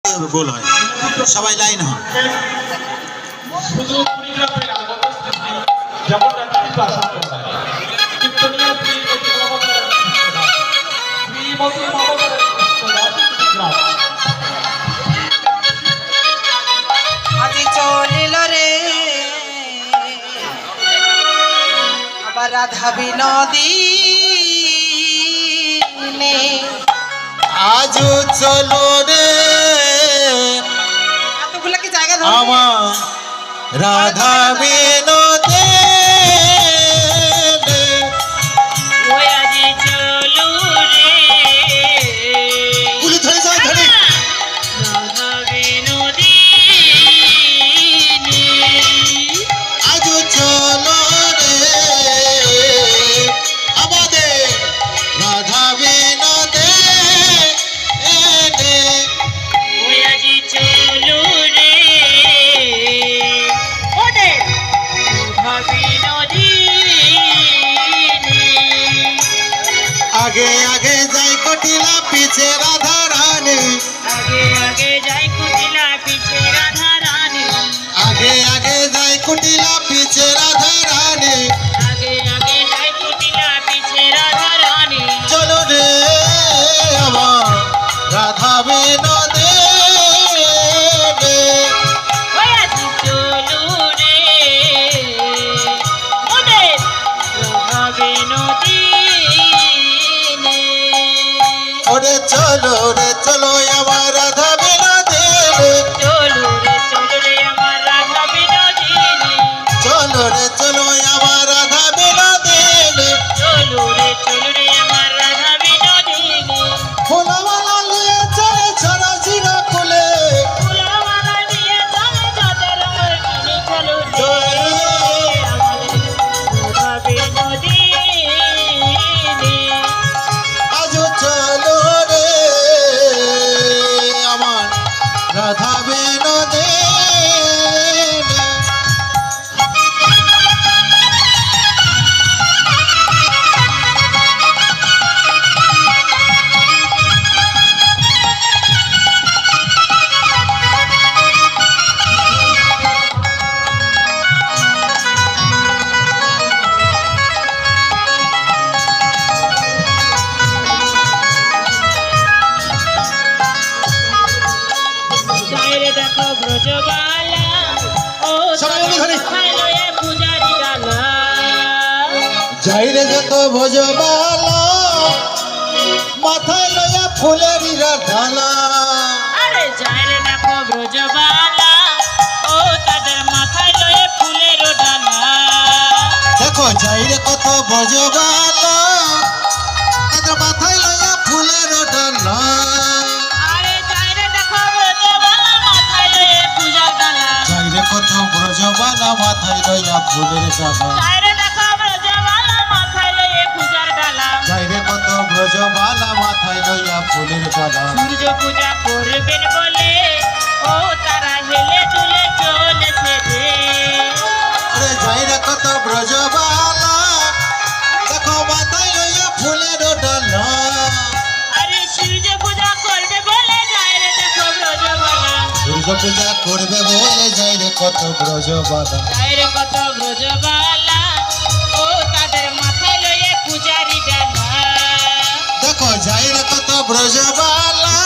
গোল হয়। সবাই লাইন হন। আজি চলিল রে আবার রাধা বিনোদিনী আজ চলো রে এতগুলা কি জায়গা ধরে আমার রাধা বিনোদে ওই আজি চলো রে গুলি ধরে যায় ধরে রাধা বিনোদিনী আজ চলো রে আমাদের রাধা বিনোদে ওই আজি চলো রে ওদের রাধা বিনোদিনী আগে আগে যাই কটিলা পিছে রাধা রানী আগে আগে যাই কুটিলা পিছে রাধা রানী আগে আগে যাই কুটিলা পিছে রাধা রানী আগে আগে যাই কুটিলা পিছে রাধা রানী চলো রে আমার রাধা বিনোদে ওই আজি চলো রে ওদের রাধা বিনোদিনী ওরে চলো আমার রাধা বিনোদে চলো রে আমার রাধা বিনোদিনী চলো আমার রাধা বিনোদে চলো রে আমার রাধা বিনোদিনী ফুলওয়ালা নিয়ে চলে ছড়া ঝিনা খুলে ফুলমালা নিয়ে চলে যাদের আমার কিনে চলো রে আমাদের রাধা বিনোদিনী আজ চলো রে আমার রাধা বিনোদে চাইরে দেখো ব্রজবালা ও সবাই উনি ধরে। লয়ে পূজারি গালা যাইরে যত ভোজবালা মাথায় লয়া ফুলেরই ঢালা আরে চাইরে দেখো ব্রজবালা ও তাদের মাথায় লয়ে ফুলের ডালা দেখো যাইরে কত ভোজবালা তাদের মাথায় লয়া ফুলের ঢালা আরে চাইরে দেখো ব্রজবালা মাথায় লয়ে পূজার ডালা যাইরে কত ভোজবালা মাথায় লয়া ফুলের ঢালা চাইরে দেখো ব্রজবালা মাথায় লয়ে পূজার ডালা যাইরে কত ভোজবালা মাথায় লয়া ফুলের ঢালা সূর্য পূজা করবেন বলে ও তারা হেলে দুলে চলেছে রে আরে যাইরে কত ভোজবালা দেখো মাথায় লয়া ফুলের ঢালা আরে সূর্য পূজা করবে বলে যায় রে দেখো ব্রজবালা দুর্গা পূজা করবে বলে যাইরে কত ভোজবালা যায় রে কত ব্রজবালা ও তাদের মাথায় লয়ে পূজারি ডালা দেখো যাইরে কত ব্রজবালা